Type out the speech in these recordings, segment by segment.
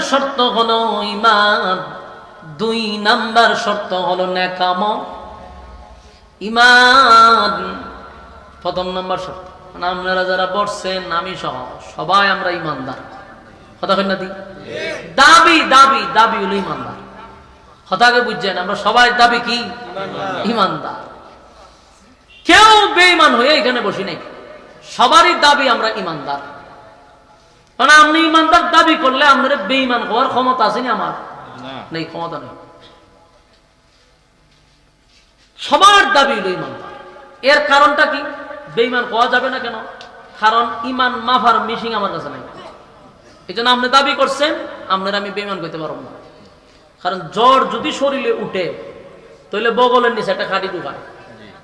শর্ত হলো ঈমান, 2 নাম্বার শর্ত হলো নেক আমল। ঈমান প্রথম নাম্বার শর্ত। মানে আপনারা যারা বসছেন আমি সহ সবাই আমরা ঈমানদার, কথা কই না? দাবি দাবি দাবি হলো ঈমানদার, কথাকে বুঝছেন? আমরা সবাই দাবি কি? ঈমানদার। কেউ বেঈমান হয়ে এখানে বসি নাই, সবারই দাবি আমরা ঈমানদার। মানে আপনি ঈমানদার দাবি করলে আপনার বেঈমান হওয়ার ক্ষমতা আছে না? আমার নেই, ক্ষমতা নেই। সবার দাবি হলো ঈমানদার। এর কারণটা কি? বেঈমান হওয়া যাবে না কেন? কারণ ঈমান মাফার মিশিং আমার কাছে নাই। এই জন্য আপনি দাবি করছেন, আপনার আমি বেঈমান করতে পারব না। কারণ জ্বর যদি শরীরে উঠে তাহলে বগলের নিচে একটা খাটি ঢুকায়,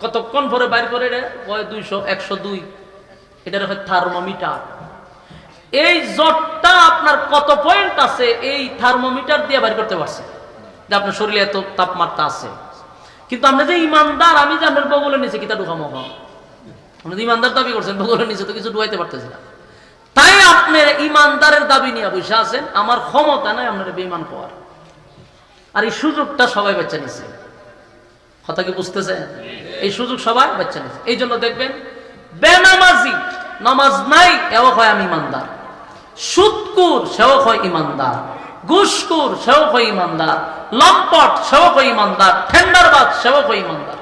কতক্ষণ পরে বাইর করে রে 200 102, এটা হয় থার্মোমিটার। এই জ্বরটা আপনার কত পয়েন্ট আছে এই থার্মোমিটার দিয়ে বাইর করতে পারছে যে আপনার শরীরে এত তাপমাত্রা আছে। কিন্তু আপনি যে ঈমানদার, আমি যে আপনার বগলের নিচে কিতা ঢুকামো? আপনি যে ঈমানদার দাবি করছেন, বগলের নিচে তো কিছু ঢুকাইতে পারতেছি না। তাই আপনি ঈমানদারের দাবি নিয়ে বসে আছেন, আমার ক্ষমতা নাই আপনার বেঈমান হওয়ার। আর এই সুযোগটা সবাই বাচ্চা নিছে, কথা কি বুঝতেছেন? এই সুযোগ সবাই বাচ্চা নিছে। এই জন্য দেখবেন বেনামাজি, নামাজ নাই এও হয় আমি ঈমানদার, সুদকুর সেও হয় ঈমানদার, ঘুষখোর সেও হয় ঈমানদার, লম্পট সেও হয় ঈমানদার, টেন্ডারবাজ সেও হয় ঈমানদার।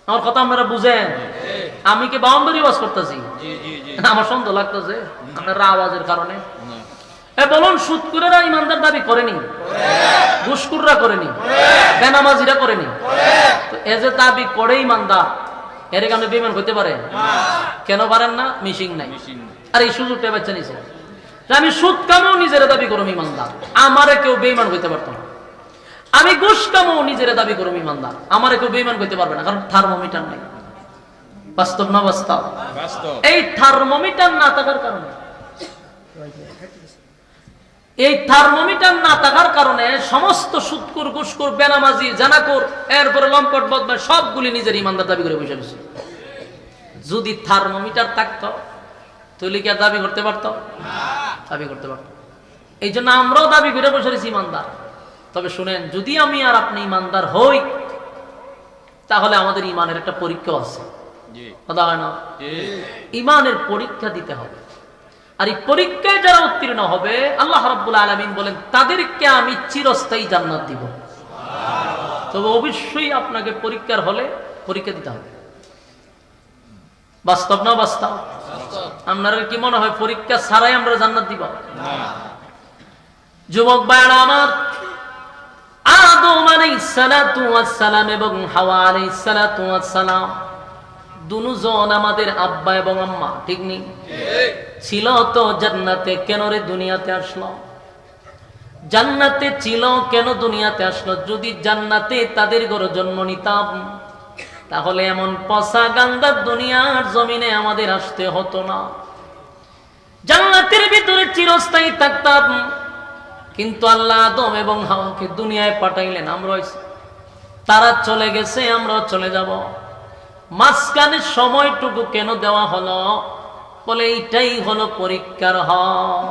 আমার কথা আপনারা বুঝেন? আমি কি বাউন্ডারি ওয়াজ করতেছি? আমার সন্দেহ লাগতেছে আপনার আওয়াজের কারণে। বলুন, সুদকুরেরা ঈমানদার দাবি করেনি? ঘুষখোররা করেনি? বেনামাজিরা করেনি? তো এ যে দাবি করে ঈমানদার, এর আপনি বেঈমান হতে পারেন? কেন পারেন না? মিশিং নাই। আর এই সুযোগটা বাচ্চা নিছে যে আমি সুদ কামেও নিজের দাবি করুম ঈমানদার, আমারে কেউ বেঈমান হইতে পারত না। আমি ঘুষ কামেও নিজের দাবি করুম ঈমানদার, আমারে কেউ বেঈমান হইতে পারবে না, কারণ থার্মোমিটার নাই। বাস্তব না বাস্তব? এই থার্মোমিটার না থাকার কারণে, এই থার্মোমিটার না থাকার কারণে সমস্ত সুদকুর, ঘুষখোর, বেনামাজি, জানাকুর, এরপরে লম্পট, বদমাশ সবগুলি নিজের ঈমানদার দাবি করে বসে রয়েছে। যদি থার্মোমিটার থাকতো তাহলে কি আর দাবি করতে পারত? দাবি করতে পারত। এই জন্য আমরাও দাবি করে বসে রয়েছি ঈমানদার। তবে শুনেন, যদি আমি আর আপনি ঈমানদার হই তাহলে আমাদের ঈমানের একটা পরীক্ষা আছে, কথা হয় না? ঈমানের পরীক্ষা দিতে হবে। আর এই পরীক্ষায় যারা উত্তীর্ণ হবে, আল্লাহ রাব্বুল আলামিন বলেন তাদেরকে আমি চিরস্থায়ী জান্নাত দিব। তবে অবশ্যই আপনাকে পরীক্ষার হলে পরীক্ষা দিতে হবে। বাস্তব না বাস্তব? আপনারা কি মনে হয় পরীক্ষা ছাড়াই আমরা জান্নাত দিব? যুবক ভাইরা আমার, আদম আলাইহিস সালাতু ওয়াস সালাম এবং হাওয়া আলাইহিস সালাতু ওয়াস সালাম দুজন আমাদের আব্বা এবং আম্মা, ঠিক নেই? ছিল তো জান্নাতে, কেন রে দুনিয়াতে আসলো? জান্নাতে ছিল, কেন দুনিয়াতে আসলো? যদি জান্নাতে তাদের ঘরে জন্ম নিতাম তাহলে এমন পচা গান্দার দুনিয়ার জমিনে আমাদের আসতে হতো না, জান্নাতের ভিতরে চিরস্থায়ী থাকতাম। কিন্তু আল্লাহ আদম এবং হাওয়াকে দুনিয়ায় পাঠাইলেন, আমরা তারা চলে গেছে, আমরাও চলে যাব। মাঝখানে সময়টুকু কেন দেওয়া হলো? বলে এইটাই হলো পরীক্ষার হল।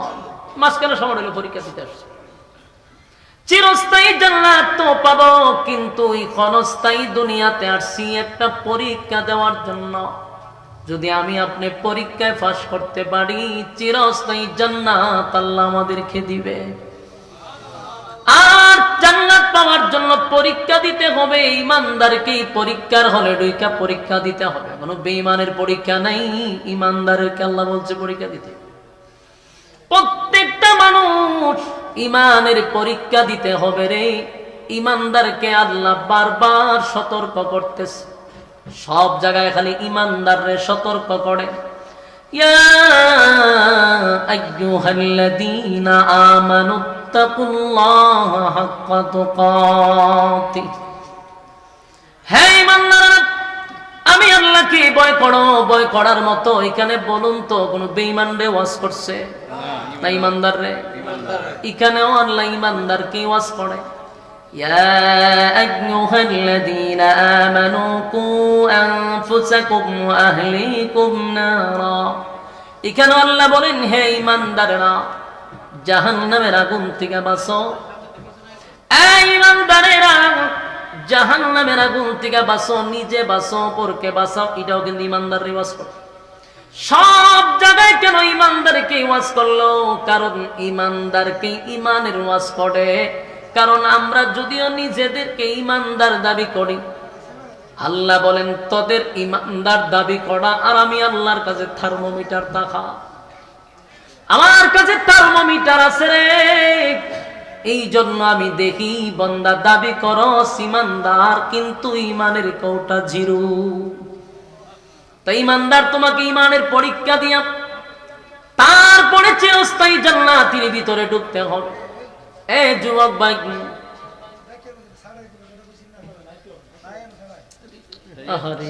মাঝখানে সময় হলো পরীক্ষা দিতে আসছে। চিরস্থায়ী জান্নাত তো পাবো, কিন্তু এই ক্ষণস্থায়ী দুনিয়াতে আসছি একটা পরীক্ষা দেওয়ার জন্য। যদি আমি আপনি পরীক্ষায় পাস করতে পারি, চিরস্থায়ী জান্নাত আল্লাহ আমাদেরকে দিবে। আর জান্নাত পাওয়ার জন্য পরীক্ষা দিতে হবে। ঈমানদারকে পরীক্ষার হলে ঢুইকা পরীক্ষা দিতে হবে, কোনো বেঈমানের পরীক্ষা নাই। ঈমানদারকে আল্লাহ বলছে পরীক্ষা দিতে। প্রত্যেকটা মানুষ ঈমানের পরীক্ষা দিতে হবে রে। ঈমানদারকে আল্লাহ বারবার সতর্ক করতেছে, সব জায়গায় খালি ঈমানদাররে সতর্ক করে। ইয়া আইয়ুহাল্লাযীনা আমানু তাকুল্লাহা হাক্কা তুকাতিহ, হে ঈমানদাররা আমি আল্লাহকে ভয় করো। ভয় করার মতো এখানে বলুন তো কোন বেঈমান রে ওয়াজ করছে না ঈমানদার রে? এখানেও আল্লাহ ঈমানদারকে ওয়াজ করে। ইয়া আইয়ুহাল্লাযীনা আমানু কু আনফুসাকুম ওয়া আহলিকুম নারা। এখানে আল্লাহ বলেন হে ঈমানদাররা, জাহান্নামের আগুন থেকে বাঁচো। এই ইমানদারেরা, জাহান্নামের আগুন থেকে বাঁচো, নিজে বাঁচো, পরকে বাঁচাও। এটাও কিন্তু ইমানদারের ওয়াজ করে। সব জায়গায় কেন ইমানদারকে ওয়াজ করলো? কারণ ইমানদারকে ইমানের ওয়াজ করে। কারণ আমরা যদিও নিজেদেরকে ইমানদার দাবি করি, আল্লাহ বলেন তোদের ইমানদার দাবি করা আর আমি আল্লাহর কাছে থার্মোমিটার দেখা। আমার কাছে থার্মোমিটার আছে রে, এই জন্য আমি দেখি বান্দা দাবি করো ইমানদার, কিন্তু ইমানের কৌটা জিরো। তাই ইমানদার তোমাকে ইমানের পরীক্ষা দিয়া তারপরে চিরস্থায়ী জান্নাতের ভিতরে ঢুকতে হবে। এ যুবক ভাই, আহারে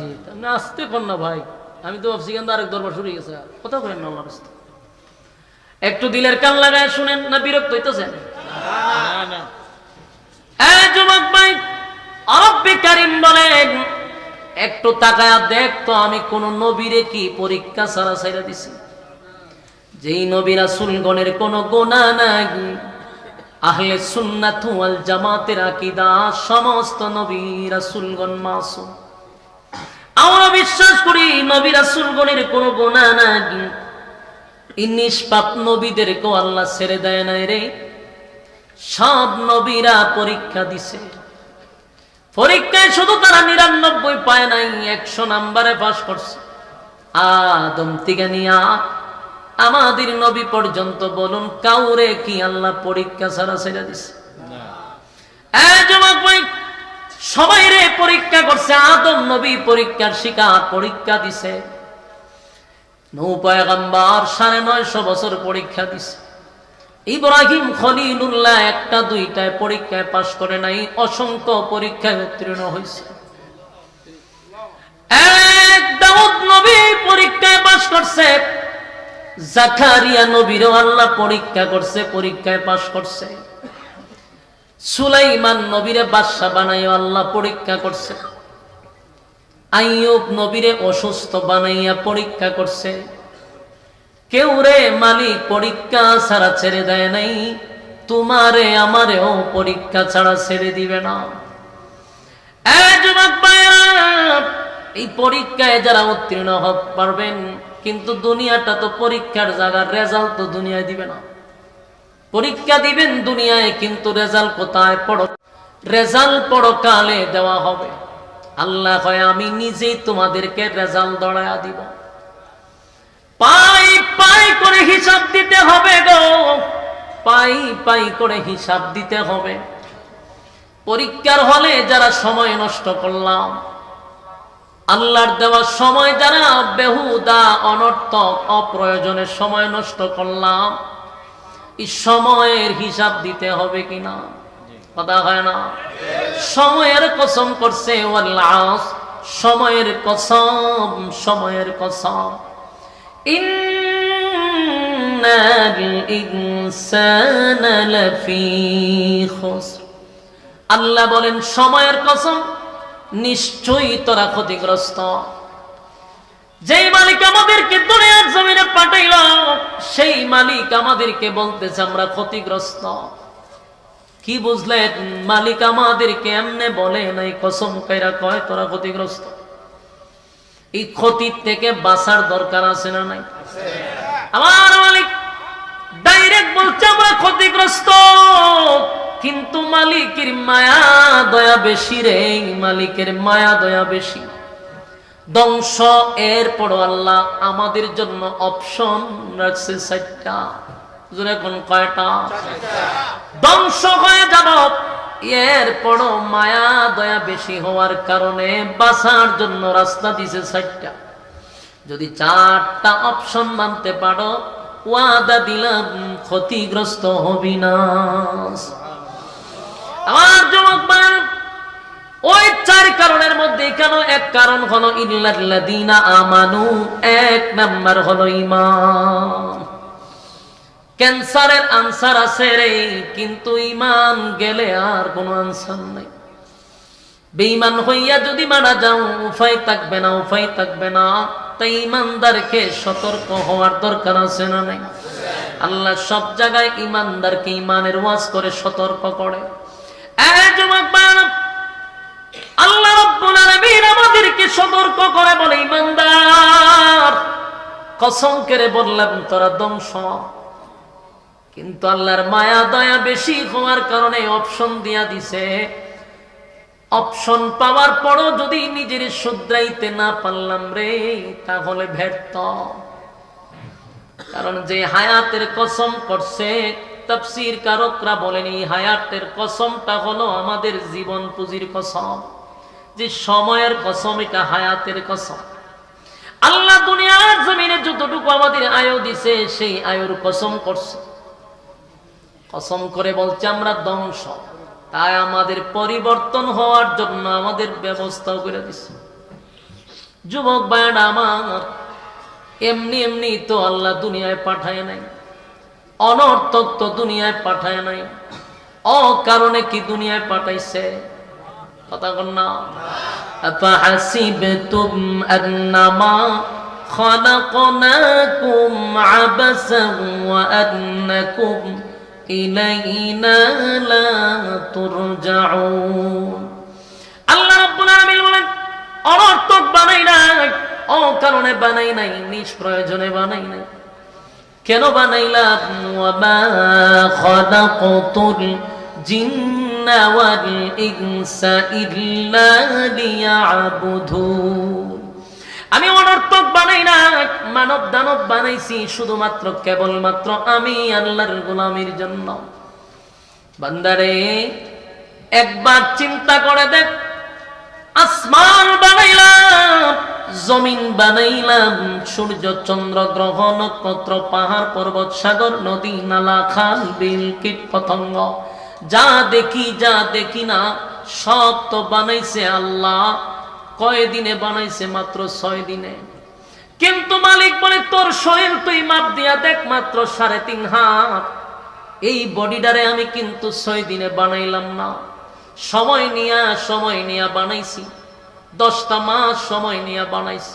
আসতে কোন না ভাই, আমি তো ভাবছি কিন্তু আরেক দরবার শুরু গেছে। কথা করেন না আল্লাহর রাস্তায়, একটু দিলের কান লাগায় শুনেন না, বিরক্ত হইতেছেন? যুবক ভাই, রব্বে কারীম বলেন একটু তাকায়া দেখ তো আমি কোন নবীরে কি পরীক্ষা ছাড়া ছাইরা দিছি? যেই নবী রাসূলগণের কোন গুনাহ নাই। আহলে সুন্নাত ওয়াল জামাতের আকীদা, সমস্ত নবী রাসূলগণ মাসুম। আমরা বিশ্বাস করি নবী রাসূলগণের কোন গুনাহ নাই। এই নিষ্পাপ নবীদেরকেও আল্লাহ ছেড়ে দেয় নাই রে। সব নবীরা পরীক্ষা দিছে। পরীক্ষায় শুধু তারা ৯৯ পায় নাই, ১০০ নাম্বারে পাস করছে। আদম থেকে নিয়া আমাদের নবী পর্যন্ত বলুন কাউরে কি আল্লাহ পরীক্ষা ছাড়া ছেড়ে দিছে? সবাই রে পরীক্ষা করছে। আদম নবী পরীক্ষার শিকার, পরীক্ষা দিছে। নূহ পয়গম্বর ৯৫০ বছর পরীক্ষা দিছে। ইব্রাহিম খলিলুল্লাহ একটা দুইটায় পরীক্ষায় পাশ করে নাই, অসংখ্য পরীক্ষায় উত্তীর্ণ হয়েছে। দাউদ নবী পরীক্ষায় পাশ করছে। জাকারিয়া নবীরও আল্লাহ পরীক্ষা করছে, পরীক্ষায় পাশ করছে। সুলাইমান নবীরে বাদশা বানাইয়া আল্লাহ পরীক্ষা করছে। আইয়ুব নবীরে অসুস্থ বানাইয়া পরীক্ষা করছে। কেউ রে মালিক পরীক্ষা ছাড়া ছেড়ে দেয় নাই, তোমারে আমারেও পরীক্ষা ছাড়া ছেড়ে দিবে না। যুবক ভাইরা, এই পরীক্ষায় যারা উত্তীর্ণ হতে পারবেন, কিন্তু দুনিয়াটা তো পরীক্ষার জায়গা, রেজাল্ট তো দুনিয়ায় দিবে না। পরীক্ষা দিবেন দুনিয়ায়, কিন্তু রেজাল্ট কোথায়? রেজাল্ট পরকালে দেওয়া হবে। আল্লাহ কয় আমি নিজেই তোমাদেরকে রেজাল্ট দড়ায়া দিব। পাই পাই করে হিসাব দিতে হবে গো, পাই পাই করে হিসাব দিতে হবে। পরীক্ষার হলে যারা সময় নষ্ট করলাম, আল্লাহর দেওয়া সময় যারা বেহুদা অনর্থক অপ্রয়োজনে সময় নষ্ট করলাম, এই সময়ের হিসাব দিতে হবে কিনা? কথা হয় না? সময়ের কসম করছে, সময়ের কসম, সময়ের কসম। ইন্নাল ইনসানা লাফি খুসর। আল্লাহ বলেন সময়ের কসম, নিশ্চয়ই তোরা ক্ষতিগ্রস্ত। যেই মালিক আমাদেরকে দুনিয়ার জমিনে পাঠাইল, সেই মালিক আমাদেরকে বলতেছে আমরা ক্ষতিগ্রস্ত। কি বুঝলেন? মালিক আমাদেরকে এমনে বলে নাই, কসম কইরা কয় তোরা ক্ষতিগ্রস্ত। এই ক্ষতির থেকে বাঁচার দরকার আছে না নাই? আমার মালিক ডাইরেক্ট বলছে আমরা ক্ষতিগ্রস্ত, কিন্তু মালিকের মায়া দয়া বেশি রে, মালিকের মায়া দয়া বেশি। ধ্বংস এরপর আল্লাহ আমাদের জন্য অপশন রাখছে ৪টা। জোরে কোন কয়টা? ধ্বংস হয়ে যাব, এরপরও মায়া দয়া বেশি হওয়ার কারণে বাঁচার জন্য রাস্তা দিছে ৪টা। যদি ৪টা অপশন মানতে পারো, ওয়াদা দিলাম ক্ষতিগ্রস্ত হবি না। আমার যুবক ভাই, ওই ৪ কারণের মধ্যে কেন এক কারণ হলো ইল্লাল্লাযীনা আমানু, ১ নাম্বার হলো ঈমান। ক্যান্সারের আনসার আছে রে, কিন্তু ঈমান গেলে আর কোনো আনসার নাই। বেঈমান হইয়া যদি মারা যাও, উপায় থাকবে না, উপায় থাকবে না। তাই ঈমানদারকে সতর্ক হওয়ার দরকার আছে না নাই? আল্লাহ সব জায়গায় ইমানদারকে ইমানের ওয়াজ করে সতর্ক করে। এই যুবক ভাইরা, আল্লাহ রাব্বুল আলামিন আমাদেরকে সতর্ক করে বলে, ইমানদার কসম করে বললাম তোরা ধ্বংস। কিন্তু আল্লাহর মায়া দয়া বেশি হওয়ার কারণে অপশন দিয়া দিছে। অপশন পাওয়ার পরও যদি নিজের শুধরাইতে না পারলাম রে, তাহলে ব্যর্থ। কারণ যে হায়াতের কসম করছে, তাফসীর কারকরা বলেন এই হায়াতের কসমটা হলো আমাদের জীবন পুঁজির কসম, যে সময়ের কসম, এটা হায়াতের কসম। আল্লাহ দুনিয়ার জমিনে যতটুকু আমাদের আয়ু দিছে সেই আয়ুর কসম করছে। কসম করে বলছে আমরা ধ্বংস, তাই আমাদের পরিবর্তন হওয়ার জন্য আমাদের ব্যবস্থাও করে দিছে। যুবক ভাইরা আমার, এমনি এমনি তো আল্লাহ দুনিয়ায় পাঠায় নাই, অনর্থক তো দুনিয়ায় পাঠায় নাই, অকারণে কি দুনিয়ায় পাঠাইছে? কথা বল না। আফাহাসিবতুম আন্নামা খালাকনাকুম আবাসান ওয়া আন্নাকুম ইলাইনা লা তুরজাউন। আল্লাহ রাব্বুল আলামিন বলেন, অনর্থক বানাই নাই, অকারণে বানাই নাই, নিষ্প্রয়োজনে বানাই নাই। কেন বানাইলাম? ওয়ামা খালাকতুল জিন্না ওয়াল ইনসা ইল্লা লিয়াবুদুন। আমি অনর্থক বানাই না, মানব দানব বানাইছি শুধুমাত্র কেবলমাত্র আমি আল্লাহর গোলামির জন্য। বান্দারে একবার চিন্তা করে দেখ, আসমান বানাইলাম, জমিন বানাইলাম, সূর্য চন্দ্র গ্রহ নক্ষত্র পাহাড় পর্বত সাগর নদী নালা খাল বিল কীট পতঙ্গ, যা দেখি যা দেখি না সব তো বানাইছে আল্লাহ। কয় দিনে বানাইছে? মাত্র 6 দিনে। কিন্তু মালিক বলে, তোর শরীর তুই মাপ দিয়া দেখ, মাত্র 3.5 হাত। এই বডিটারে আমি কিন্তু 6 দিনে বানাইলাম না, সময় নিয়া বানাইছি। 10টা মাস সময় নিয়ে বানাইছি।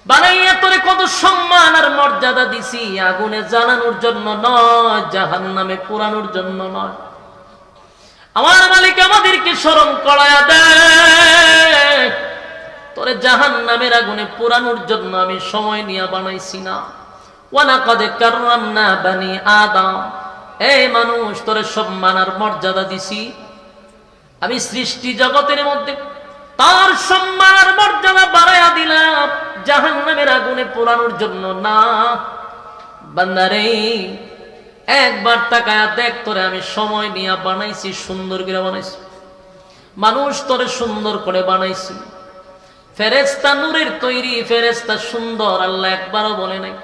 বানাইয়া তোরে কত সম্মান আর মর্যাদা দিছি, আগুনে জ্বালানোর জন্য নয়, জাহান্নামে পোড়ানোর জন্য নয়। আমার মালিক আমাদেরকে স্মরণ করায়া দেয়, তোরে জাহান্নামের আগুনে পোড়ানোর জন্য আমি সময় নিয়ে বানাইছি না। ওয়ালাকাদ কাররামনা বানি আদম, এই মানুষ তোরে সম্মান আর মর্যাদা দিছি আমি সৃষ্টি জগতের মধ্যে, তার সম্মান আর মর্যাদা বাড়াইয়া দিলাম, জাহান্নামের আগুনে পোড়ানোর জন্য না। বান্দারে একবার তাকায়া দেখ, তোরে আমি সময় নিয়ে বানাইছি, সুন্দর করে বানাইছি। মানুষ তোরে সুন্দর করে বানাইছি। ফেরেশতা নূরের তৈরি, ফেরেশতা সুন্দর, আল্লাহ একবারও বলে নাই।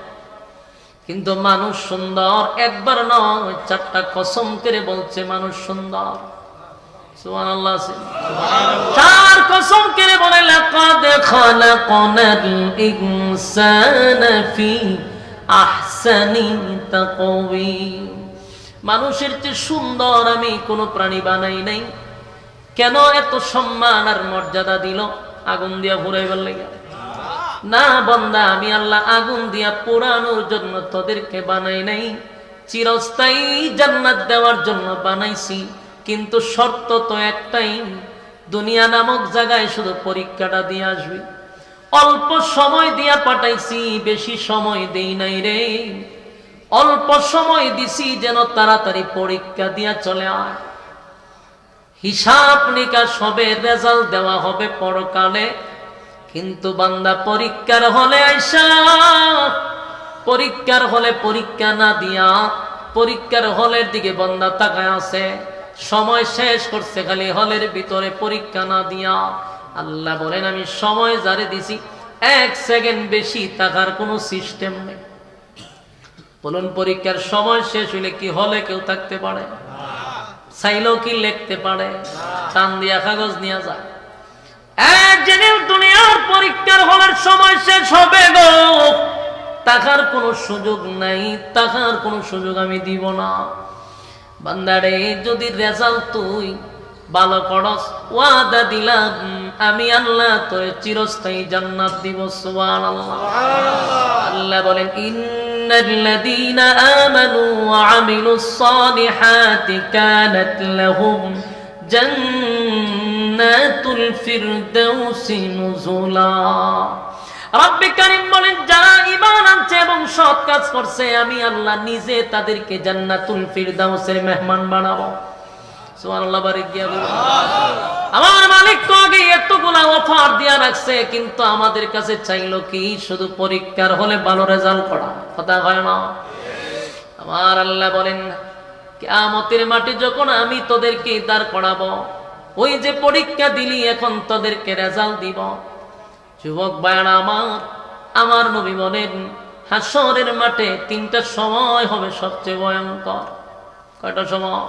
কিন্তু মানুষ সুন্দর একবার নয়, 4টা কসম করে বলছে মানুষ সুন্দর। সুবহানাল্লাহ। 4 কসম করে বলে, লাকাদ খালাকনাল ইনসানা ফি আহসানি তাকওয়িম। মানুষের চেয়ে সুন্দর আমি কোনো প্রাণী বানাই নাই। কেন এত সম্মান আর মর্যাদা দিল? আগুন দিয়া পুরাইবার লাগে না বান্দা, আমি আল্লাহ আগুন দিয়া পোড়ানোর জন্য তোদেরকে বানাই নাই, চিরস্থায়ী জান্নাত দেওয়ার জন্য বানাইছি। কিন্তু শর্ত তো একটাই, দুনিয়া নামক জায়গায় শুধু পরীক্ষাটা দিয়ে আসবি। অল্প সময় দিয়া পাঠাইছি, বেশি সময় দেই নাই রে। অল্প সময় দিছি যেন তাড়াতাড়ি পরীক্ষা দিয়া চলে আয়। হিসাব নিকাশ হবে, রেজাল্ট দেওয়া হবে পরকালে। কিন্তু বান্দা পরীক্ষার হলে আইসা, পরীক্ষার হলে পরীক্ষা না দিয়া পরীক্ষার হলের দিকে বান্দা তাকায় আছে, সময় শেষ করছে খালি হলের ভিতরে পরীক্ষা না দিয়া। আল্লাহ বলেন, আমি সময় যারে দিছি 1 সেকেন্ড বেশি থাকার কোনো সিস্টেম নেই। বলুন, পরীক্ষার সময় শেষ হইলে কি হলে কেউ থাকতে পারে? চাইলেও কি লিখতে পারে? টান দিয়া কাগজ নিয়ে যায়। দুনিয়ার পরীক্ষার হলের সময় শেষ হবে গো, থাকার কোনো সুযোগ নাই, থাকার কোনো সুযোগ আমি দিব না। বান্দারে যদি রেজাল্ট তুই ভালো করস, ওয়াদা দিলাম আমি আল্লাহ তোরে চিরস্থায়ী জান্নাত দিব। সুবহানাল্লাহ। আল্লাহ বলেন, الذين آمنوا وعملوا الصالحات كانت لهم جنات الفردوس نزلا রব্বে কারীম বলেন যারা ঈমান আনছে এবং সৎ কাজ করছে আমি আল্লাহ নিজে তাদেরকে জান্নাতুল ফিরদাউসের মেহমান বানাবো সুবহানাল্লাহ বারিক গিয়া বলুন আমার মালিক তো আগে এতগুলা অফার দিয়া রাখছে কিন্তু আমাদের কাছে চাইলো কি শুধু পরীক্ষার হলে ভালো রেজাল্ট করা কথা হয় না আমার আল্লাহ বলেন কিয়ামতের মাঠে যখন আমি তোদেরকে দাঁড় করাবো ওই যে পরীক্ষা দিলি এখন তোদেরকে রেজাল্ট দিব যুবক ভাইরা আমার নবী বলেন হাসরের মাঠে তিনটা সময় হবে সবচেয়ে ভয়ঙ্কর কয়টা সময়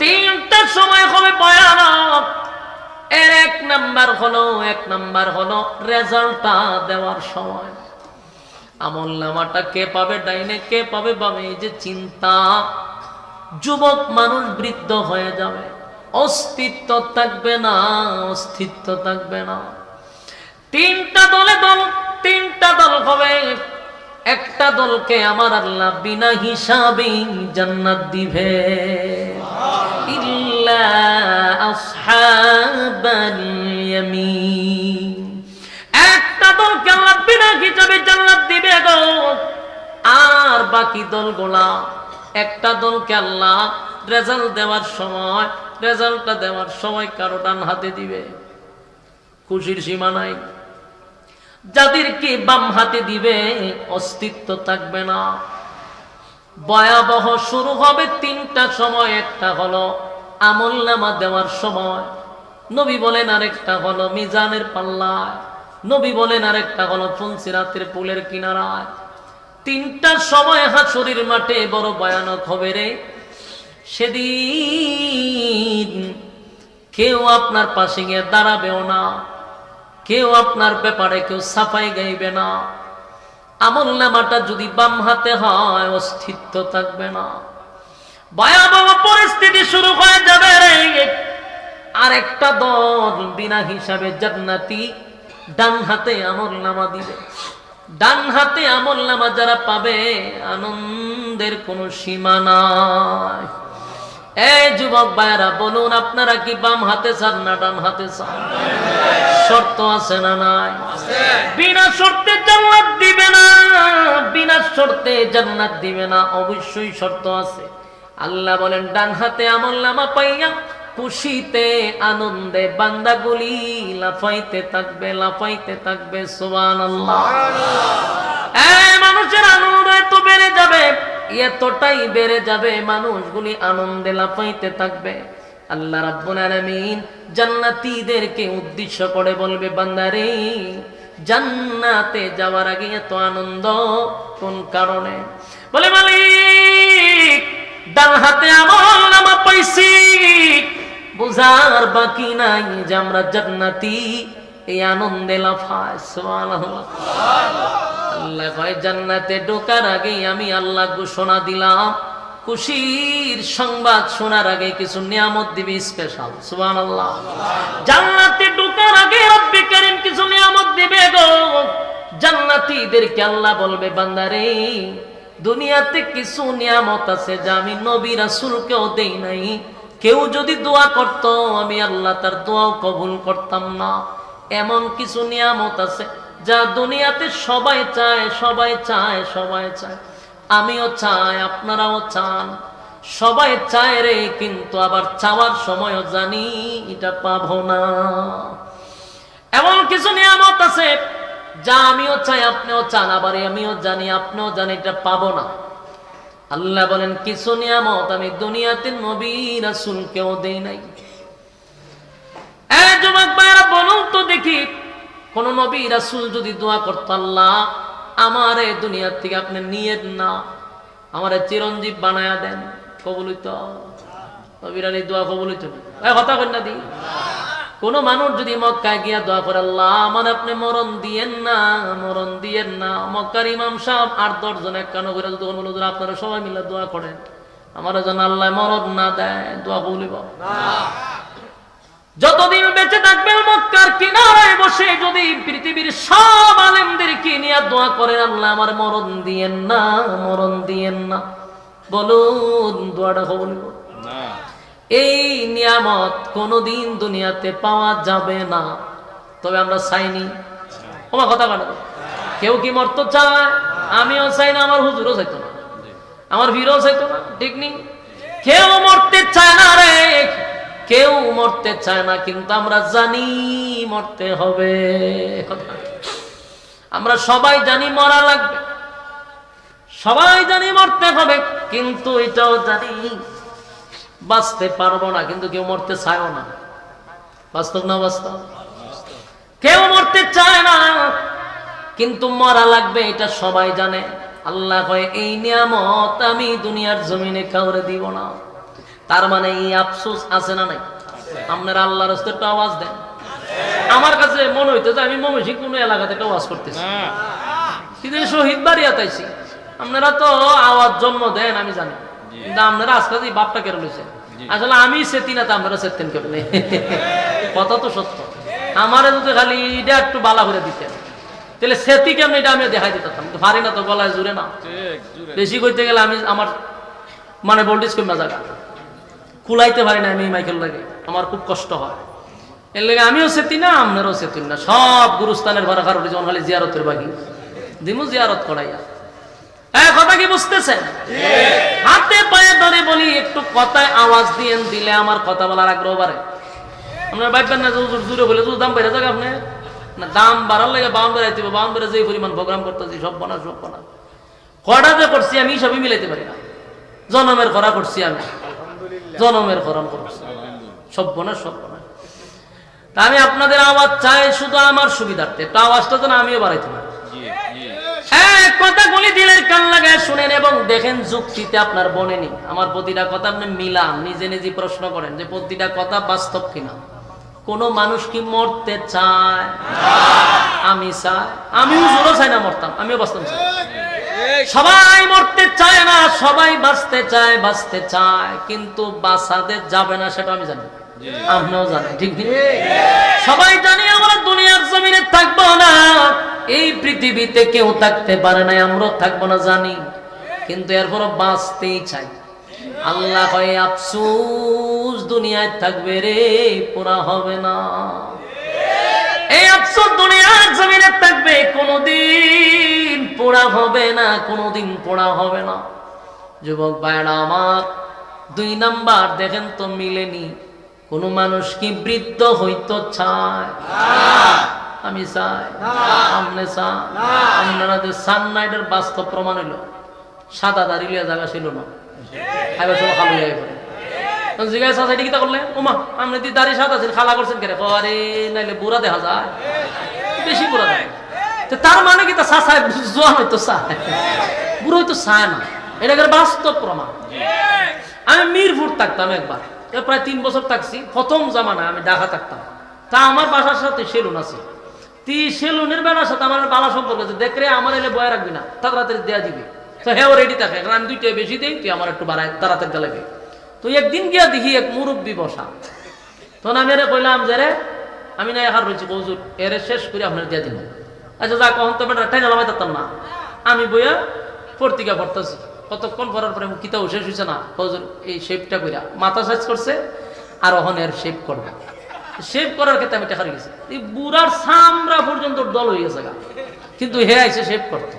তিনটা সময় হবে ভয়ানক এর এক নাম্বার হলো রেজাল্টটা দেওয়ার সময় আমলনামাটা কে পাবে ডাইনে কে পাবে বামে এই যে চিন্তা যুবক মানুষ বৃদ্ধ হয়ে যাবে অস্তিত্ব থাকবে না তিনটা দল হবে একটা দলকে আমার আল্লাহ বিনা হিসাবে জান্নাত দিবে ইল্লা আসহাবাল ইয়ামিন একটা দলকে আল্লাহ বিনা হিসাবে জান্নাত দিবে গো আর বাকি দলগুলা একটা দলকে আল্লাহ রেজাল্টটা দেওয়ার সময় কারো ডান হাতে দিবে খুশির সীমা নাই যাদেরকে বাম হাতে দিবে অস্তিত্ব থাকবে না ভয়াবহ শুরু হবে তিনটা সময় একটা হলো আমলনামা দেওয়ার সময় নবী বলেন আরেকটা হলো মিজানের পাল্লায় নবী বলেন আরেকটা হলো ফুলসিরাতের পুলের কিনারায় তিনটা সময় হাসরের মাঠে বড় ভয়ানক হবে রে সেদিন কেউ আপনার পাশে গিয়ে দাঁড়াবেও না কেউ আপনার ব্যাপারে কেউ সাফাই গাইবে না আমলনামাটা যদি বাম হাতে হয় অস্তিত্ব থাকবে না ভয়াবহ পরিস্থিতি শুরু হয়ে যাবে রে আরেকটা দল বিনা হিসাবে জান্নাতি ডান হাতে আমলনামা দিবে ডান হাতে আমলনামা যারা পাবে আনন্দের কোনো সীমা নাই এই যুবক ভাইরা বলুন আপনারা কি বাম হাতে চান না ডান হাতে চান শর্ত আছে না নাই বিনা শর্তে জান্নাত দিবে না অবশ্যই শর্ত আছে আল্লাহ বলেন ডান হাতে আমলনামা পাইয়া খুশিতে আনন্দে বান্দাগুলি লাফাইতে থাকবে সুবহানাল্লাহ এই মানুষের আনন্দ এত বেড়ে যাবে এতটাই বেড়ে যাবে মানুষগুলি আনন্দে লাফাইতে থাকবে আল্লাহ রাব্বুল আলামিন জান্নাতীদেরকে উদ্দেশ্য করে বলবে বান্দারে জান্নাতে যাওয়ার আগে এত আনন্দ কোন কারণে বলে মালিক ডান হাতে আমলনামা পাইছি বুঝার বাকি নাই যে আমরা জান্নাতি এই আনন্দে লাফায় সুবহানাল্লাহ আল্লাহ কয় জান্নাতে ঢোকার আগে আমি আল্লাহ ঘোষণা দিলাম খুশির সংবাদ শোনার আগে কিছু নিয়ামত দিবে স্পেশাল সুবহানাল্লাহ জান্নাতে ঢোকার আগে রব্বে কারীম কিছু নিয়ামত দিবে গো জান্নাতীদেরকে আল্লাহ বলবে বান্দারে দুনিয়াতে কিছু নিয়ামত আছে যা আমি নবী রাসূলকেও দেই নাই কেউ যদি দোয়া করত আমি আল্লাহ তার দোয়াও কবুল করতাম না এমন কিছু নিয়ামত আছে যা দুনিয়াতে সবাই চায় আমিও চাই আপনারাও চান সবাই চায় রে কিন্তু আবার চাওয়ার সময়ও জানি এটা পাবো না এমন কিছু নিয়ামত আছে যা আমিও চাই আপনিও চান আবার আমিও জানি আপনিও জানি এটা পাবো না আল্লাহ বলেন কিছু নিয়ামত আমি দুনিয়াতে নবী রাসূলকেও দেই নাই এই যুবক ভাইরা বলুন তো দেখি কোন নবী রাসূল যদি দোয়া করত আল্লাহ আমারে দুনিয়া থেকে আপনি নিয়েন না আমারে চিরঞ্জীব বানায়া দেন কবুল হইতো নবীর এই দোয়া কবুল হইতো এই কথা কই না দি কোন মানুষ যদি মক্কায় গিয়া দোয়া করে আল্লাহ আমার আপনি মরণ দিয়েন না মক্কার ইমাম সাহেব 8-10 জন একখানো করে দোয়া বলল আপনারা সবাই মিলে দোয়া করেন আমার যেন আল্লাহ মরণ না দেয় দোয়া কবুল হইব না যতদিন বেঁচে থাকবেন মক্কার কিনারায় বসে যদি পৃথিবীর সব আলেমদেরকে নিয়ে দোয়া করেন, আল্লাহ আমার মরণ দিয়েন না, মরণ দিয়েন না, বলুন দোয়াটা কবুল করুন। এই নিয়ামত কোনদিন দুনিয়াতে পাওয়া যাবে না। তবে আমরা চাইনি, আমার কথা কাটা, কেউ কি মরতে চায়? আমিও চাই না, আমার হুজুরও চাইতো না, আমার বীরও চাইতো না, ঠিক নেই? কেউ মরতে চায় না রে, কেউ মরতে চায় না, কিন্তু আমরা জানি মরতে হবে। আমরা সবাই জানি মরা লাগবে, সবাই জানি মরতে হবে, কিন্তু এটাও জানি বাঁচতে পারবো না, কিন্তু কেউ মরতে চায়ও না। বাস্তব না বাস্তব? কেউ মরতে চায় না, কিন্তু মরা লাগবে, এটা সবাই জানে। আল্লাহ কয় এই নিয়ামত আমি দুনিয়ার জমিনে কাউরে দিব না। তার মানে এই আফসোস আছে না নাই? আপনারা আল্লাহর রাস্তায় একটা আওয়াজ দেন। আমার কাছে মনে হইতো যে আমি ময়মনসিংহ কোন এলাকাতে একটা আওয়াজ করতেছি, কিন্তু শহীদ বাড়িয়াতে আইছি। আপনারা তো আওয়াজ জন্ম দেন আমি জানি, কিন্তু আপনারা আজকে যে বাপটা কেন লইছেন, আসলে আমি সেতি না, তো আপনারা সেতেন কেমনে? কথা তো সত্য। আমারে যদি খালি এটা একটু বালা করে দিতেন, তাহলে সেতি কেমন এটা আমি দেখাই দিতাম। পারি না তো, গলায় জুড়ে না, বেশি করতে গেলে আমি আমার মানে ভোল্টেজ কমে জায়গা কুলাইতে পারি না, আমি মাইকেল লাগে, আমার খুব কষ্ট হয়। এর লেগে আমিও সেতি না, আপনারও সেতুন না। সব গুরুস্থানের ভাড়া খারুটি যখন খালি জিয়ারতের বাকি দিমু, জিয়ারত করাইয়া। হ্যাঁ, কথা কি বুঝতেছেন? হাতে পায়ে ধরে বলি, একটু কথায় আওয়াজ দিয়েন, দিলে আমার কথা বলার আগ্রহ বাড়ে। আপনার ভাববেন না জুড়ে বলে দাম বেড়ে যাবে, আপনি না দাম বাড়ার লাগে বাউন বেড়াইতে হবে। বাউন বেড়ে যে পরিমাণ প্রোগ্রাম করতেছি, সব বানা সব বানা কটা যে করছি আমি সবই মিলাইতে পারি না। জনমের খরা করছি আমি, জনমের খরণ করছি, সব বানা সব বানা। তা আমি আপনাদের আওয়াজ চাই শুধু আমার সুবিধার্থে, তো আওয়াজটা যেন আমিও বাড়াইতে পারি। কথাগুলি দিলের কান লাগায় শুনেন এবং দেখেন যুক্তিতে আপনার বনেনি। আমার প্রতিটা কথা আপনি মিলান, নিজে নিজে প্রশ্ন করেন যে প্রতিটা কথা বাস্তব কিনা। কোন মানুষ কি মরতে চায়? আমি চাই, আমিও জোরও চাই না মরতাম, আমিও বাঁচতাম চাই। সবাই মরতে চায় না, সবাই বাঁচতে চায়, বাঁচতে চায়, কিন্তু বাঁচাতে যাবে না সেটা আমি জানি, আপনিও জানেন, ঠিক নেই? সবাই জানি আমরা দুনিয়ার জমিনে থাকবো না, এই পৃথিবীতে কেউ থাকতে পারে না, আমরাও থাকবো না জানি, কিন্তু এরপরও বাঁচতেই চাই। আল্লাহ কয় আফসোস দুনিয়ায় থাকবে রে, পুরা হবে না। এই আফসোস দুনিয়ার জমিনে থাকবে, কোনদিন পুরা হবে না, কোনদিন পুরা হবে না। যুবক ভাইরা আমার, 2 নাম্বার দেখেন তো মিলেনি। কোন মানুষ কি বৃদ্ধ হইতে চায়? আমি চাই, আপনি চান, আপনারা চান না, এটার বাস্তব প্রমাণ হইল। সাদা দাড়ি লিয়া জায়গা ছিল না, খাইবার সময় খালু যাই পড়ে জিজ্ঞাসা চাষা এটা কিতা করলেন? ওমা আপনি দি দাড়ি সাদা ছিল, খালা করছেন কেন? আরে নাইলে বুড়া দেখা যায়, বেশি বুড়া দেয়। তার মানে কি তা চাষায় জোয়ান হইতো চায়, বুড়ো হইতো চায় না, এটা বাস্তব প্রমাণ। আমি মিরপুর থাকতাম একবার, প্রায় 3 বছর থাকছি। প্রথম জামানায় আমি ঢাকা থাকতাম, তা আমার বাসার সাথে সেলুন আছে। সেলুনের বেড়ার সাথে আমার বালা সম্পর্ক আছে, দেখরে আমার এলে বয়া রাখবি না, তাড়াতাড়ি দেওয়া দিবি। তো হ্যাঁ রেডি থাকে, কারণ আমি 2টা বেশি দিই, তুই আমার একটু বাড়ায় তাড়াতাড়ি লাগবে। তো একদিন গিয়া দেখি এক মুরব্বী বসা, তখন আমি এরে কইলাম যে রে আমি না এখানে রয়েছি, কৌজুর এরে শেষ করে আপনার দিয়ে দিন। আচ্ছা যা কখন তো বেটা ঠাই নামাই থাকতাম না, আমি বইয়া পত্রিকা পড়তেছি। কতক্ষণ পড়ার পরে কিতাও শেষ হয়েছে না, কৌজুর এই শেপটা কইরা মাথা সাইজ করছে, আর ওখানে এর শেপ করবে। শেপ করার ক্ষেত্রে আমি টেকা গেছি, এই বুড়ার সামরা পর্যন্ত দল হয়ে গেছে গা, কিন্তু হে আইসে শেপ করতে।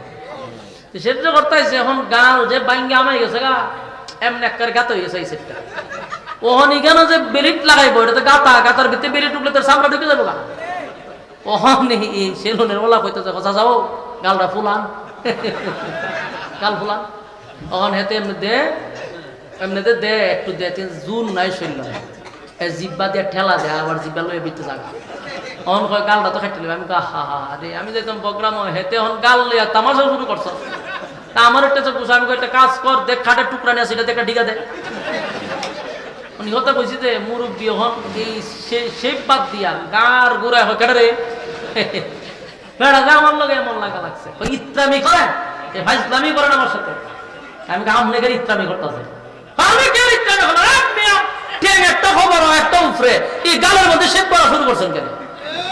শেপ যে করতে আইসে, এখন গাল যে বাইঙ্গে আমাই গেছে গা, এমনি একটা গাত হয়ে গেছে এই সেটটা। ওহন এখানে যে বেলিট লাগাইবো, এটা তো গাতা, গাতার ভিতরে বেলিট ঢুকলে তোর সামরা ঢুকে যাবো গা। ওহন এই সেলুনের ওলা কইতেছে কথা যাবো গালটা ফুলান, গাল ফুলান। ওহন হেতে এমনিতে দে একটু দে, জুন নাই শৈল জিব্বা দিয়ে ঠেলা দেয়, আবার জিব্বা লয়ে বিতে জায়গা। অন কয় গালটা তো খাইতে আমি হা হা রে, আমি যেতাম প্রোগ্রাম হেতে হন গাল লইয়া তামাশা শুরু করছ। তা আমার একটা চোখ, আমি একটা কাজ কর, দেখ খাটের টুকরা নিয়ে সেটা দেখা ঢিকা দেয়। কথা কইছি যে মুরব্বী হন এই শেপ বাদ দিয়া গার গোড়ায় হয় কেটে রে বেড়া যা আমার লগে এমন লাগা লাগছে। ইত্রামি করে ভাই, ইসলামি করেন আমার সাথে। আমি আমনে ইত্রামি করতেছে, আমি কে ইত্রামি হলো একটা খবর একটা উফরে উপরে এই গালের মধ্যে শেভ করা শুরু করছেন কেন?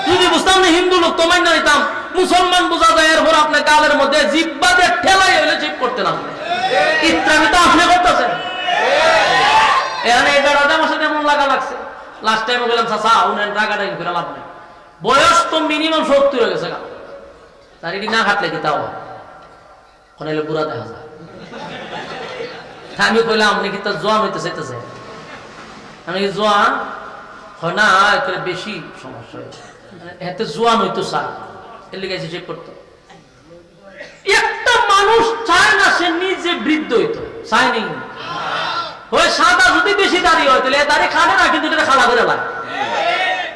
যদি বুঝতাম না হিন্দু লোক তো মাইনা নিতাম, মুসলমান বোঝা যায়, এরপর আপনি গালের মধ্যে জিব্বাতে ঠেলাই হইলে শেভ করতেন আপনি। ইত্রামি তো আপনি করতেছেন। এখানে এটা রাজা আমার সাথে এমন লাগা লাগছে। লাস্ট টাইমে বললাম চাচা উনেন টাকাটা করে লাভ নেই, বয়স তো মিনিমাম 70 হয়ে গেছে, তার এটি না খাটলে কি তাও ওখানে বুড়া দেখা যায়। আমি কইলাম আপনি কি তার জোয়ান হইতে চাইতেছে? আমি কি জোয়ান হয় না, বেশি সমস্যা হয়েছে, এতে জোয়ান হইতো চায়, এর লিগে চেক করতো। একটা মানুষ চায় না সে নিজে বৃদ্ধ হইতো, চায় নি। ওই সাদা যদি বেশি দাঁড়িয়ে হয় তাহলে দাঁড়িয়ে খানে না, কিন্তু এটা খালা করে লাগে।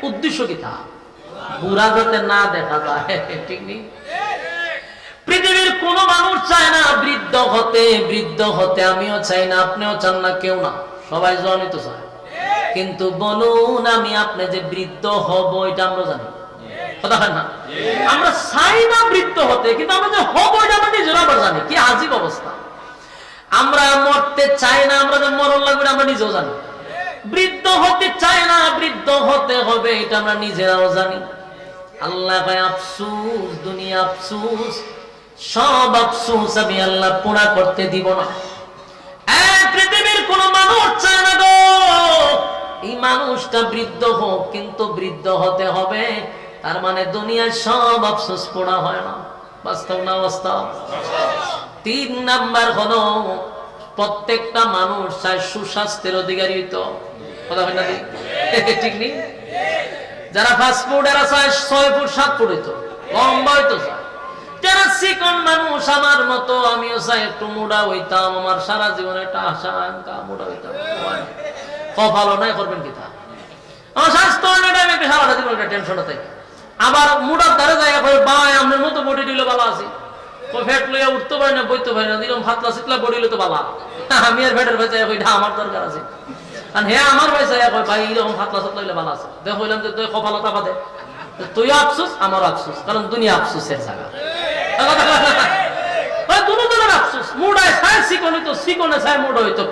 উদ্দেশ্য কি তা বুড়া যাতে না দেখা যায়, ঠিক নেই। পৃথিবীর কোন মানুষ চায় না বৃদ্ধ হতে, বৃদ্ধ হতে আমিও চাই না, আপনিও চান না, কেউ না, সবাই জনিত চায়। কিন্তু বলুন আমি আপনি যে বৃদ্ধ হব এটা আমরা জানি, কথা হয় না? আমরা চাই না বৃদ্ধ হতে, কিন্তু আমরা যে হব এটা আমরা নিজেরা আবার জানি। কি আজীব অবস্থা! আমরা মরতে চাই না, আমরা যে মরণ লাগবে আমরা নিজেও জানি। বৃদ্ধ হতে চাই না, বৃদ্ধ হতে হবে এটা আমরা নিজেরাও জানি। আল্লাহ কয় আফসুস, দুনিয়া আফসুস, সব আফসুস আমি আল্লাহ পুরা করতে দিব না। পৃথিবীর কোন মানুষ চায় না গো এই মানুষটা বৃদ্ধ হোক, কিন্তু বৃদ্ধ হতে হবে। তার মানে দুনিয়ার সব আফসোস পুরা হয় না। বাস্তব না বাস্তব? 3 নাম্বার হলো প্রত্যেকটা মানুষ চায় সুস্বাস্থ্যের অধিকারী হইতো, কথা হয় না? ঠিক নেই? যারা ফাস্ট ফুড এরা চায় 6 ফুট 7 ফুট হইতো, লম্বা হইতো চায়। যারা চিকন মানুষ আমার মতো, আমিও চাই একটু মোটা হইতাম, আমার সারা জীবনে একটা আশা আকাঙ্ক্ষা মোটা হইতাম। কপালও নাই, করবেন কি তা? আমার স্বাস্থ্য টাইম একটা সারাটা জীবন একটা টেনশন থাকে। আবার মোটার ধারে জায়গা করে ভাই আপনার মতো বডি দিলে ভালো আছি, ফ্যাট লইয়া উঠতে পারি না, বইতে পারি না, এরকম ফাতলা চিতলা বডি হইলে তো ভালো। আমি আর ফ্যাটের ভাই চাই আমার দরকার আছে, আর হ্যাঁ আমার ভাই চাই ভাই এরকম ফাতলা চিতলা হইলে ভালো আছে। দেখো বললাম যে তুই কপালতা বাদে, তুই আফসোস আমার আফসোস, কারণ দুনিয়া আফসোসের জায়গা।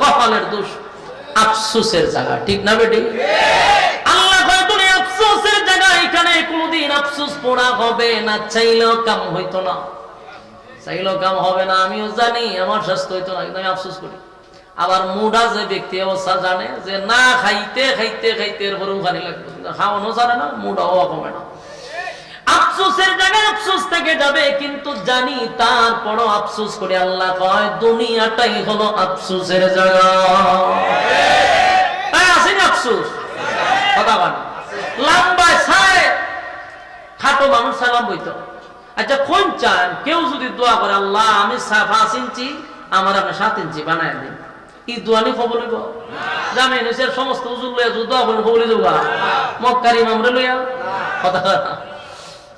কপালের দোষ, আফসোসের জায়গা, ঠিক না বেটি? আল্লাহ আফসোসের জায়গা, এখানে কোনদিন আফসোস পড়া হবে না, চাইলেও কাম হইতো না, চাইলেও কাম হবে না। আমিও জানি আমার স্বাস্থ্য হইতো না, কিন্তু আমি আফসোস করি। আবার মুডা যে ব্যক্তি অবস্থা জানে যে না খাইতে খাইতে খাইতে এরপরে উখানি লাগবে, খাওয়ানো জানে না, মুডাও কমে না। আফসোসের জায়গায় আফসোস থেকে যাবে, কিন্তু জানি তারপরও আফসোস করে। আল্লাহ কয় দুনিয়াটাই হলো আফসোসের জায়গা। আছে না আফসোস? কথা বল। লম্বা ছায় খাটো মানুষ সালাম বইতো। আচ্ছা কোন চান কেউ যদি দোয়া করে আল্লাহ আমি 5 ইঞ্চি আমার আপনি 7 ইঞ্চি বানায় দিন, এই দোয়া নিয়ে কবুল হইব? জানেন এর সমস্ত হুজুর লইয়া দোয়া করে কবুল হইব? মক্কার ইমামরে লইয়া? কথা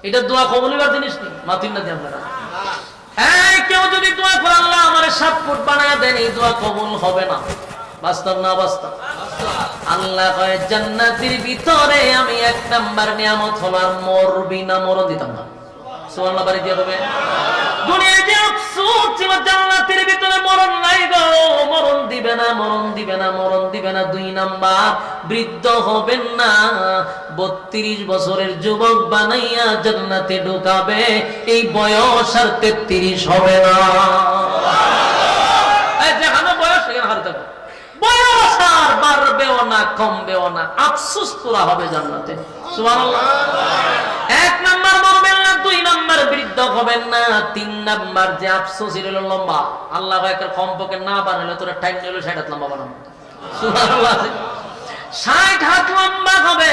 এটা দোয়া কবুল হইবার জিনিস নেই, মাতিন না দিয়ে আপনারা। কেউ যদি দোয়া করে আল্লাহ আমার 7 ফুট বানায় দেন, এই দোয়া কবুল হবে না। বাস্তব না বাস্তব? আল্লাহ কয় জান্নাতের ভিতরে আমি 1 নাম্বার নিয়ামত হলো আর মরবি না, মরণ দিতাম না। সুবহানাল্লাহ বাড়ি দিয়ে হবে। দুনিয়ায় যে আফসোস ছিল জান্নাতের ভিতরে মরণ নাই গো, মরণ দিবে না, মরণ দিবে না, মরণ দিবে না। 2 নাম্বার বৃদ্ধ হবেন না, 32 বছরের যুবক বানাইয়া জান্নাতে ঢোকাবে, এই বয়স আর 33 হবে না। এই যেখানে বয়স সেখানে হার থাকবে, বয়স আর বাড়বেও না কমবেও না, আফসোস পুরা হবে জান্নাতে। সুবহানাল্লাহ। 1 নাম্বার মরবেন না, 2 নাম্বার বৃদ্ধ হবেন না, 3 নাম্বার যে আফসোস হলো লম্বা। আল্লাহ একটা কমপক্ষে না বানাইলে তোরা টাইম নিলে 60 হাত লম্বা বানাবো। সুবহানাল্লাহ। 60 হাত লম্বা হবে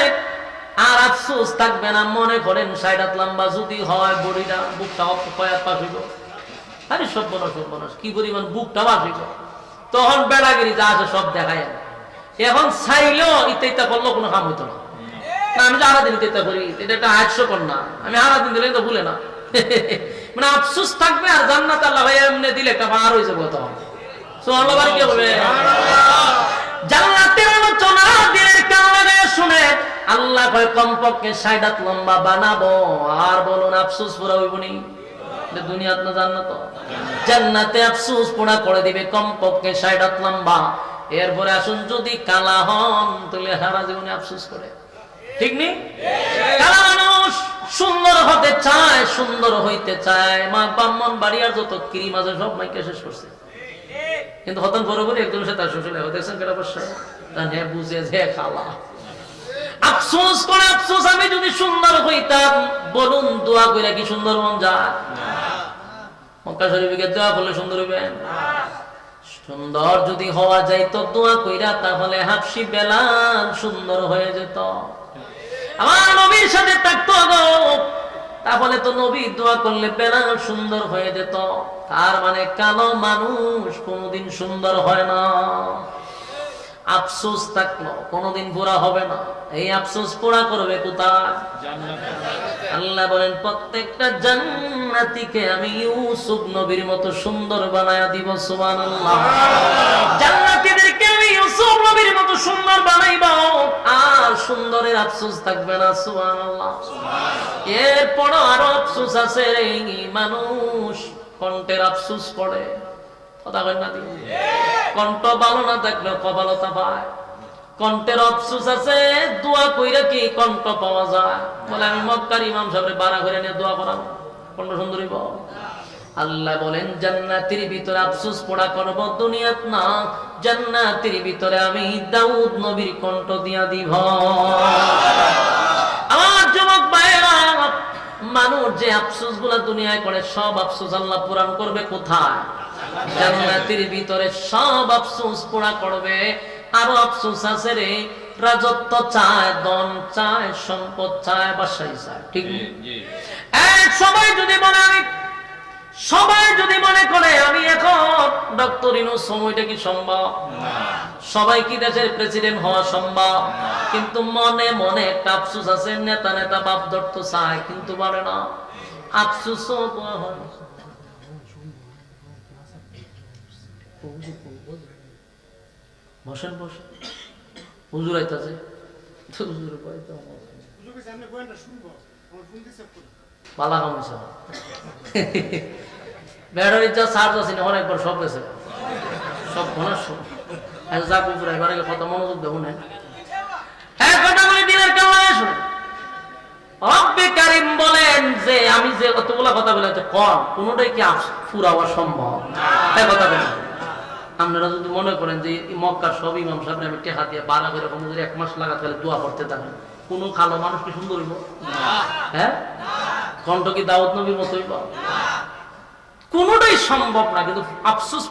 আর আফসোস থাকবে না। মনে করেন 60 হাত লম্বা যদি হয়, বডিটা বুকটা কয়াত পাশ হইব। আরে সব বনস কি পরিমাণ বুকটা পাশ হইব, তখন বেড়াগিরি যা আছে সব দেখায়। এখন চাইলেও ইত্যা করলেও কোনো কাম হইতো না। আমি যে আরাদিন ইত্যা করি, এটা একটা হাস্যকর না, আমি আরাদিন দিলে তো ভুলে না। মানে আফসোস থাকবে আর জান্নাত আল্লাহ ভাই এমনি দিলে একটা পার হয়ে যাবো। তখন সুবহানাল্লাহ কি হবে? জান্নাতের আলোচনা দিনের কান লাগায় শুনে আল্লাহ কয় কমপক্ষে 60 হাত লম্বা বানাবো। আর বলুন আফসোস পুরা হইব নি? দুনিয়াত না জান্নাত? জান্নাতে আফসোস পুরা করে দিবে কমপক্ষে 60 হাত লম্বা। এরপরে আসুন যদি কালা হন তাহলে সারা জীবনে আফসোস করে, ঠিক নেই? কালা মানুষ সুন্দর হতে চায়, সুন্দর হইতে চায়, মা ব্রাহ্মণ বাড়িয়ার যত ক্রিম আছে সব মাইকে শেষ করছে, কিন্তু হতন বরাবরই একজনের সাথে শ্বশুর দেখছেন কেটা বসে বুঝে যে খালা আফসোস করে, আফসোস আমি যদি সুন্দর হইতাম। বলুন দোয়া কইরা কি সুন্দর মন যায়? মক্কা শরীফে দোয়া করলে সুন্দর হইবে? সুন্দর যদি হওয়া যাইতো দোয়া কইরা তাহলে হাফসি বেলাল সুন্দর হয়ে যেত, আমার নবীর সাথে থাকতো গো, তাহলে তো নবী দোয়া করলে বেলাল সুন্দর হয়ে যেত। তার মানে কালো মানুষ কোনোদিন সুন্দর হয় না। আফসোস থাকলো কোনোদিন পুরা হবে না। এই আফসোস পুরা করবে কোথায়? আল্লাহ বলেন প্রত্যেকটা জান্নাতীকে আমি ইউসুফ নবীর মতো সুন্দর বানায়া দিব। সুবহানাল্লাহ। জান্নাতীদেরকে আমি ইউসুফ নবীর মতো সুন্দর বানাইব, আর সুন্দরের আফসোস থাকবে না। সুবহানাল্লাহ। এরপর আরো আফসোস আছে, এই মানুষ কণ্ঠের আফসোস করে, কথা কয় না দিন, কণ্ঠ ভালো না থাকলে কপালতা পায়। কণ্ঠের আফসোস আছে, দোয়া কইরা কি কণ্ঠ পাওয়া যায়? বলে আমি মক্কার ইমাম সাহেবের বাড়া করে নিয়ে দোয়া করাম, কণ্ঠ সুন্দর হইব। আল্লাহ বলেন জান্নাতের ভিতরে আফসোস পড়া করব, দুনিয়াত না। জান্নাতের ভিতরে আমি দাউদ নবীর কণ্ঠ দিয়া দিব। আমার যুবক ভাইরা, মানুষ যে আফসোস গুলা দুনিয়ায় করে সব আফসোস আল্লাহ পূরণ করবে কোথায়? জান্নাতের ভিতরে সব আফসোস পুরা করবে। আরো আফসোস আছে রে, রাজত্ব চায়, ধন চায়, সম্পদ চায়, বাসাই চায়, ঠিক সবাই যদি মনে সবাই যদি মনে করে আমি এখন ডক্টর ইউনূস, সময়টা কি সম্ভব? সবাই কি দেশের প্রেসিডেন্ট হওয়া সম্ভব? কিন্তু মনে মনে একটা আফসোস আছে, নেতা নেতা বাপ ধরতে চায় কিন্তু পারে না। আফসোসও হয়। বসেন বসেন, হুজুর আইতাছে, বালা কামাইছে ব্যাটারির যা চার্জ আছে না অনেকবার সব গেছে, সব ঘনার সব যা কুকুর এবার কথা মনোযোগ দেবো না। হ্যাঁ, কথা বলে দিনের কেমন শুনে রব্বে কারীম বলেন যে আমি যে কতগুলা কথা বলে কম, কোনোটাই কি ফুরাওয়া সম্ভব? হ্যাঁ, কথা বলেন। আপনারা যদি মনে করেন যে মক্কার সব ইমাম সাহেব আমি টেকা দিয়ে বাড়া করে যদি 1 মাস লাগা তাহলে দোয়া করতে থাকেন, কোন কালো মানুষ কি সুন্দর হইব? হ্যাঁ, কণ্ঠ কি দাউদ নবীর মতো হইব? কোনটাই সম্ভব না। কিন্তু আফসোস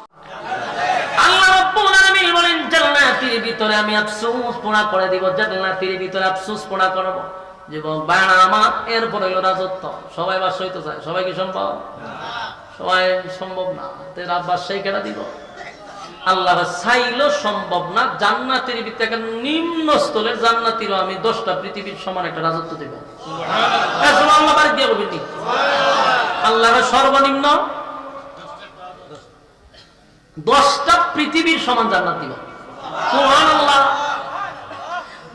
আল্লাহ রাব্বুল আলামিন বলেন জান্নাতের ভিতরে আমি আফসোস পোড়া করে দিব, জান্নাতের ভিতরে আফসোস পোড়া করব। জীবন বাড়া আমার, এরপরে হলো রাজত্ব। সবাই বাস হইতে চায়, সবাই কি সম্ভব? সবাই সম্ভব না। তেরা বাসাই কেনা দিব? আল্লাহ চাইলেও সম্ভব না। জান্নাতের ভিতরে নিম্ন স্তরের জান্নাতিরও আমি 10টা পৃথিবীর সমান একটা রাজত্ব দেব। আল্লাহ বাড়ি দিয়ে বলবেন আল্লাহ সর্বনিম্ন 10টা পৃথিবীর সমান জান্নাত দিব। সুবহানাল্লাহ।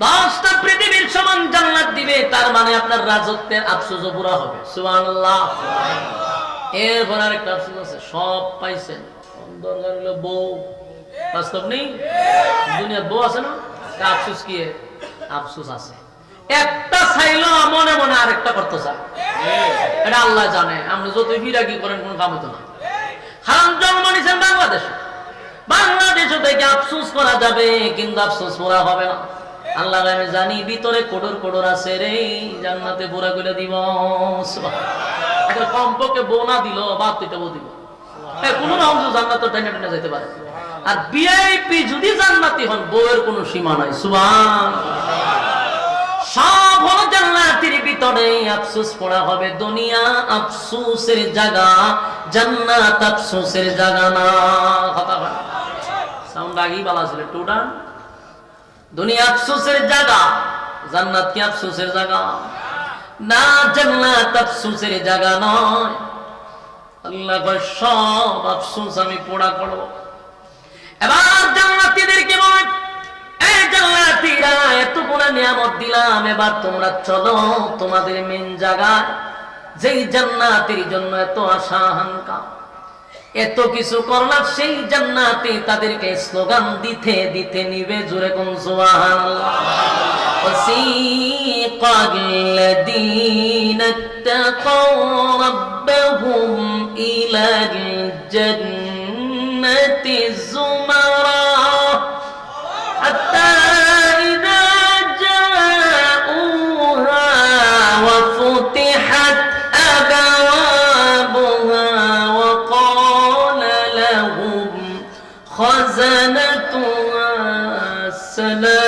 10টা পৃথিবীর সমান জান্নাত দিবে, তার মানে আপনার রাজত্বের আফসোস পুরা হবে। সুবহানাল্লাহ। এরপর আরেকটা আফসোস আছে, সব পাইছেন, দরকার হলো বউ, বাস্তব নেই। দুনিয়ার বউ আছে না, আফসোস কি? আফসোস আছে। একটা চাইলো মনে মনে আরেকটা করতে চায়, এটা আল্লাহ জানে। আপনি যত ফিরা কি করেন কোন কাম হতো না। হারাম জন্ম নিয়েছেন বাংলাদেশে, বাংলাদেশে থেকে আফসোস করা যাবে, কিন্তু আফসোস করা হবে না। আল্লাহ আমি জানি ভিতরে কোডর কোডর আছে রে, জান্নাতে পুরা করে দিব। কমপক্ষে বউ না দিল বাপ তুইটা বউ দিব, কোন জান্নাত টেনে টেনে যেতে পারে। আর ভিআইপি যদি জান্নাতি হন, বউয়ের কোনো সীমা নাই। সুবহানাল্লাহ। সব হলো জান্নাতের ভিতরে, আফসোস পড়া হবে। দুনিয়া আফসোসের জায়গা, জান্নাত আফসোসের জায়গা না। কথা বল, সাউন্ড আগেই বলা ছিল টুডা। দুনিয়া আফসোসের জায়গা, জান্নাত কি আফসোসের জায়গা না? জান্নাত আফসোসের জায়গা নয়। আল্লাহ কয় সব আফসোস আমি পোড়া করব। এবার জান্নাতীদেরকে বলে, এই জান্নাতীরা এত বড় নিয়ামত দিলাম, এবার তোমরা চলো তোমাদের মেন জায়গায়, যেই জান্নাতের জন্য এত আশা আকাঙ্ক্ষা, এত কিছু করলাম, সেই জান্নাতে তাদেরকে স্লোগান দিতে দিতে নিবে। জোরে কোন সুবহানাল্লাহ। وسيق الذين اتقوا ربهم إلى الجنة زمرا حتى إذا جاءوها وفتحت أبوابها وقال لهم خزنتها السلام